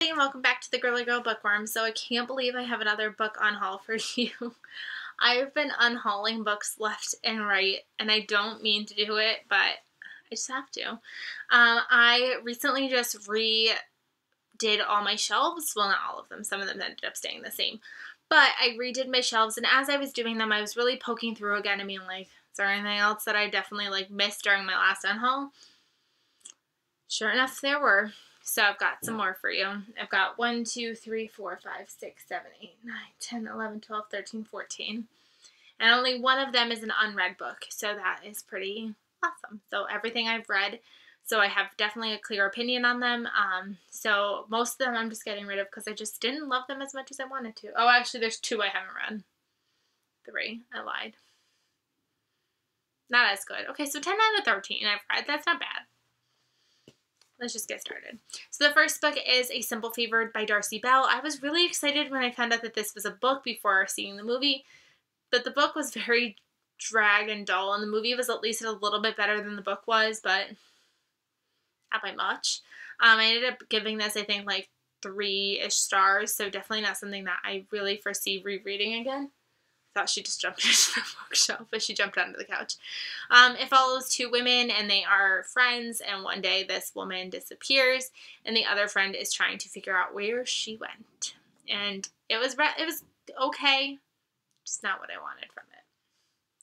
everybody, and welcome back to the Girly Girl Bookworm. So I can't believe I have another book on haul for you. I've been unhauling books left and right, and I don't mean to do it, but I just have to. I recently just redid all my shelves. Well, not all of them. Some of them ended up staying the same. But I redid my shelves, and as I was doing them, I was really poking through again and being like, is there anything else that I definitely missed during my last unhaul? Sure enough, there were. So I've got some more for you. I've got 1, 2, 3, 4, 5, 6, 7, 8, 9, 10, 11, 12, 13, 14. And only one of them is an unread book. So that is pretty awesome. So everything I've read, so I have definitely a clear opinion on them. So most of them I'm just getting rid of because I just didn't love them as much as I wanted to. Oh, actually there's 2 I haven't read. 3. I lied. Not as good. Okay, so 10 out of 13 I've read. That's not bad. Let's just get started. So the first book is A Simple Favor by Darcy Bell. I was really excited when I found out that this was a book before seeing the movie, but the book was very drag and dull, and the movie was at least a little bit better than the book was, but not by much. I ended up giving this, I think, 3-ish stars, so definitely not something that I really foresee rereading again. Thought she just jumped into the bookshelf, but she jumped onto the couch. It follows 2 women, and they are friends, and one day this woman disappears, and the other friend is trying to figure out where she went. And it was okay, just not what I wanted from it,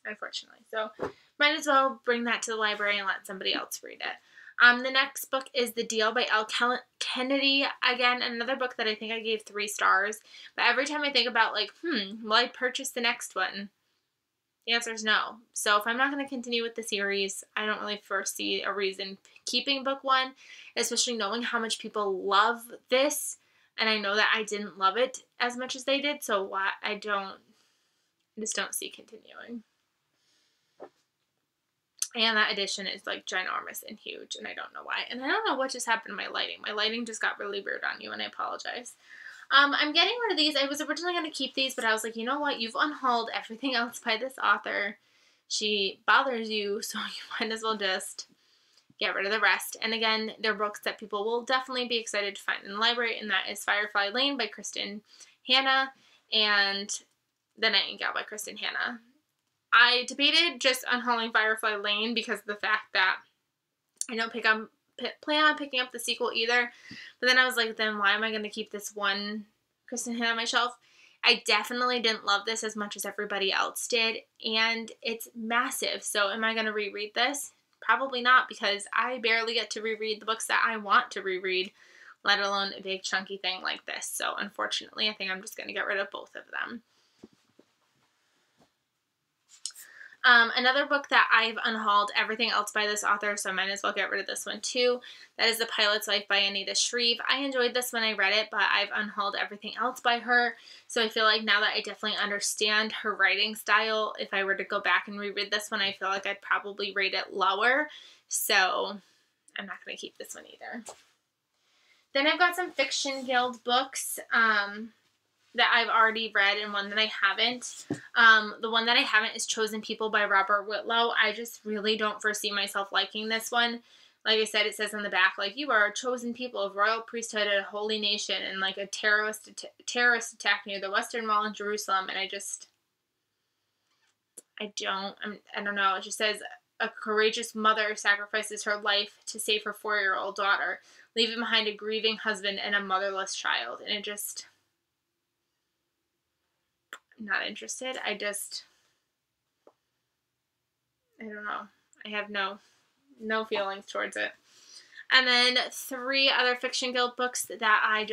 unfortunately. So might as well bring that to the library and let somebody else read it. The next book is The Deal by Elle Kennedy. Again, another book that I think I gave 3 stars. But every time I think about, will I purchase the next one? The answer is no. So if I'm not going to continue with the series, I don't really foresee a reason keeping book 1, especially knowing how much people love this. And I know that I didn't love it as much as they did, so I just don't see continuing. And that edition is ginormous and huge, and I don't know why. And I don't know what just happened to my lighting. My lighting just got really weird on you, and I apologize. I'm getting rid of these. I was originally going to keep these, but I was like, you know what? You've unhauled everything else by this author. She bothers you, so you might as well just get rid of the rest. And again, they're books that people will definitely be excited to find in the library, and that is Firefly Lane by Kristen Hanna and The Nightingale by Kristen Hanna. I debated just unhauling Firefly Lane because of the fact that I don't plan on picking up the sequel either. But then I was like, then why am I going to keep this one Kristen Hanna on my shelf? I definitely didn't love this as much as everybody else did, and it's massive. So am I going to reread this? Probably not, because I barely get to reread the books that I want to reread, let alone a big chunky thing like this. So unfortunately, I think I'm just going to get rid of both of them. Another book that I've unhauled everything else by this author, so I might as well get rid of this one too. That is The Pilot's Life by Anita Shreve. I enjoyed this when I read it, but I've unhauled everything else by her. So I feel like now that I definitely understand her writing style, if I were to go back and reread this one, I feel like I'd probably rate it lower. So I'm not going to keep this one either. Then I've got some Fiction Guild books that I've already read and one that I haven't. The one that I haven't is Chosen People by Robert Whitlow. I just really don't foresee myself liking this one. Like I said, it says on the back, you are a chosen people of royal priesthood at a holy nation, and a terrorist attack near the Western Wall in Jerusalem. And I don't know. It just says a courageous mother sacrifices her life to save her 4-year-old daughter, leaving behind a grieving husband and a motherless child. And it just... not interested. I don't know. I have no feelings towards it. And then 3 other Fiction Guild books that I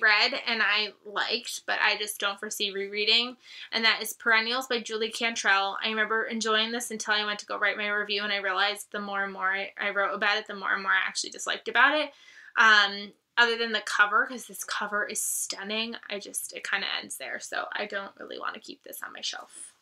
read and I liked, but I just don't foresee rereading. And that is Perennials by Julie Cantrell. I remember enjoying this until I went to go write my review, and I realized the more and more I wrote about it, the more and more I actually disliked about it. Other than the cover, because this cover is stunning, it kind of ends there. So I don't really want to keep this on my shelf.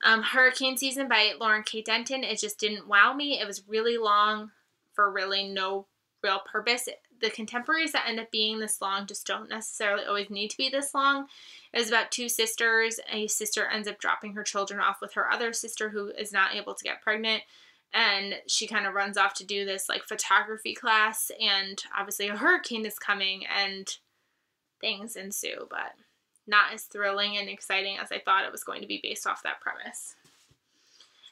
Hurricane Season by Lauren K. Denton. It just didn't wow me. It was really long for really no real purpose. The contemporaries that end up being this long just don't necessarily always need to be this long. It was about 2 sisters. A sister ends up dropping her children off with her other sister who is not able to get pregnant. and she kind of runs off to do this like photography class, and obviously a hurricane is coming and things ensue, but not as thrilling and exciting as I thought it was going to be based off that premise.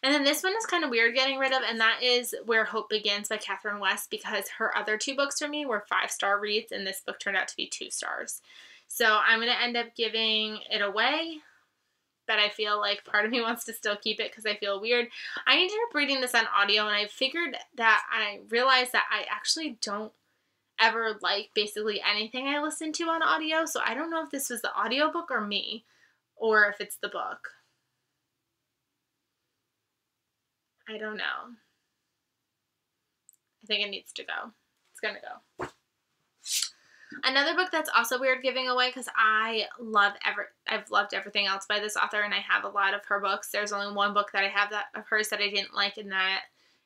And then this one is kind of weird getting rid of, and that is Where Hope Begins by Catherine West, because her other 2 books for me were 5-star reads, and this book turned out to be 2 stars. So I'm going to end up giving it away, but I feel like part of me wants to still keep it because I feel weird. I ended up reading this on audio, and I realized that I actually don't ever like basically anything I listen to on audio, so I don't know if this was the audiobook or me, or if it's the book. I don't know. I think it needs to go. It's gonna go. Another book that's also weird giving away, because I've loved everything else by this author, and I have a lot of her books. There's only one book that I have of hers that I didn't like, and that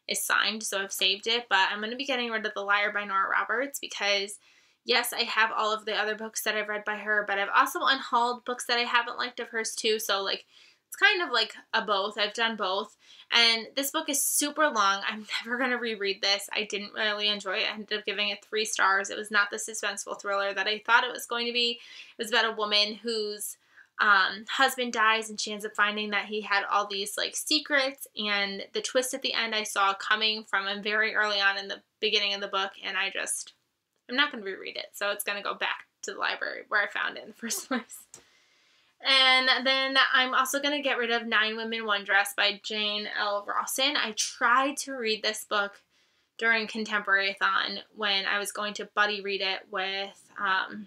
is signed, so I've saved it. But I'm going to be getting rid of The Liar by Nora Roberts, because yes, I have all of the other books that I've read by her, but I've also unhauled books that I haven't liked of hers too. So like, it's kind of like a both. I've done both. And this book is super long. I'm never going to reread this. I didn't really enjoy it. I ended up giving it 3 stars. It was not the suspenseful thriller that I thought it was going to be. It was about a woman whose husband dies, and she ends up finding that he had all these like secrets, and the twist at the end I saw coming from him very early on in the beginning of the book, and I'm not going to reread it. So it's going to go back to the library where I found it in the first place. And then I'm also going to get rid of 9 Women, One Dress by Jane L. Rawson. I tried to read this book during Contemporary-a-thon when I was going to buddy read it with, oh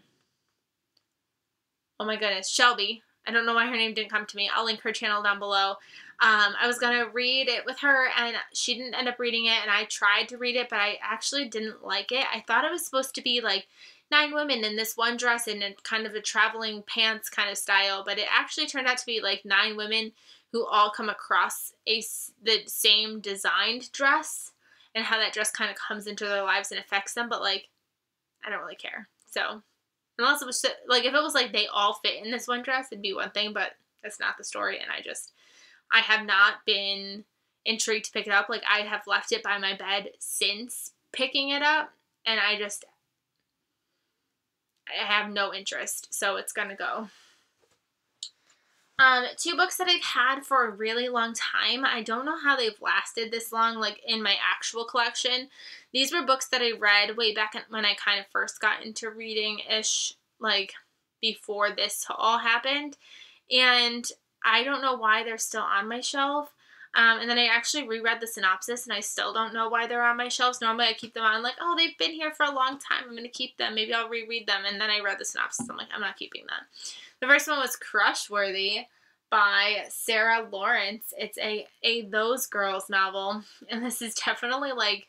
my goodness, Shelby. I don't know why her name didn't come to me. I'll link her channel down below. I was going to read it with her, and she didn't end up reading it, and I tried to read it, but I actually didn't like it. I thought it was supposed to be like 9 women in this one dress and kind of a traveling pants kind of style, but it actually turned out to be like 9 women who all come across the same designed dress, and how that dress kind of comes into their lives and affects them, but like, I don't really care. So, unless it was, like, if it was like they all fit in this one dress, it'd be one thing, but that's not the story, and I have not been intrigued to pick it up. Like, I have left it by my bed since picking it up, and I have no interest, so it's gonna go. 2 books that I've had for a really long time. I don't know how they've lasted this long, like, in my actual collection. These were books that I read way back when I kind of first got into reading-ish, like, before this all happened. And I don't know why they're still on my shelf. And then I actually reread the synopsis, and I still don't know why they're on my shelves. Normally I keep them on, like, oh, they've been here for a long time, I'm going to keep them. Maybe I'll reread them. And then I read the synopsis. I'm like, I'm not keeping that. The first one was Crushworthy by Sarah Lawrence. It's a Those Girls novel, and this is definitely, like,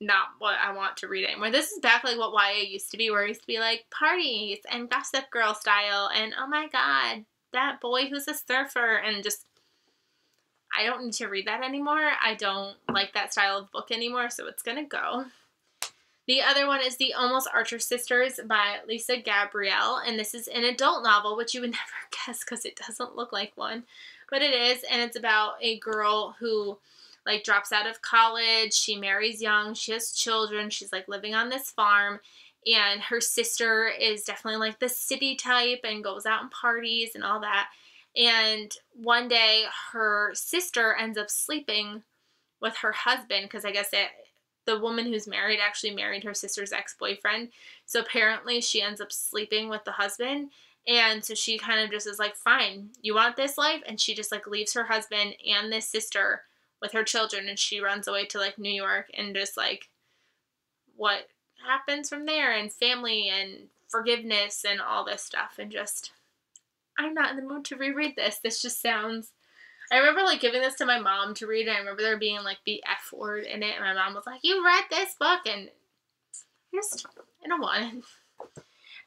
not what I want to read anymore. This is back like what YA used to be, where it used to be like parties and Gossip Girl style, and oh my god, that boy who's a surfer, and just, I don't need to read that anymore. I don't like that style of book anymore, so it's gonna go. The other one is The Almost Archer Sisters by Lisa Gabrielle, and this is an adult novel, which you would never guess because it doesn't look like one, but it is, and it's about a girl who, like, drops out of college, she marries young, she has children, she's, like, living on this farm, and her sister is definitely, like, the city type and goes out and parties and all that, and one day her sister ends up sleeping with her husband, because I guess the woman who's married actually married her sister's ex-boyfriend, so apparently she ends up sleeping with the husband, and so she kind of just is like, fine, you want this life? And she just, like, leaves her husband and this sister with her children, and she runs away to, like, New York, and just, like, what happens from there, and family, and forgiveness, and all this stuff, and just, I'm not in the mood to reread this. This just sounds, I remember, like, giving this to my mom to read, and I remember there being, like, the F word in it, and my mom was like, you read this book, and I don't want it.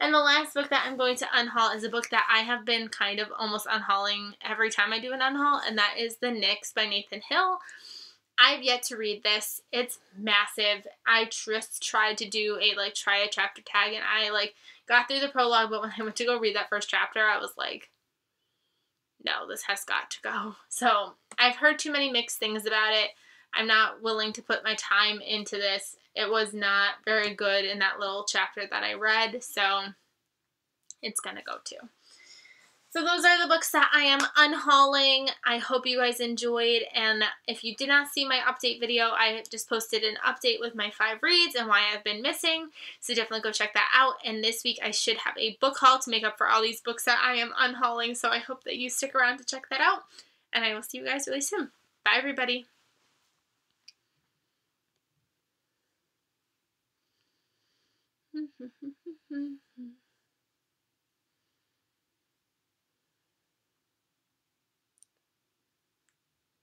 And the last book that I'm going to unhaul is a book that I have been kind of almost unhauling every time I do an unhaul, and that is The Nix by Nathan Hill. I've yet to read this. It's massive. I just tried to do a, like, try a chapter tag, and I, like, got through the prologue, but when I went to go read that first chapter, I was like, no, this has got to go. So I've heard too many mixed things about it. I'm not willing to put my time into this. It was not very good in that little chapter that I read, so it's gonna go too. So those are the books that I am unhauling. I hope you guys enjoyed, and if you did not see my update video, I just posted an update with my 5 reads and why I've been missing, so definitely go check that out. And this week I should have a book haul to make up for all these books that I am unhauling, so I hope that you stick around to check that out, and I will see you guys really soon. Bye, everybody.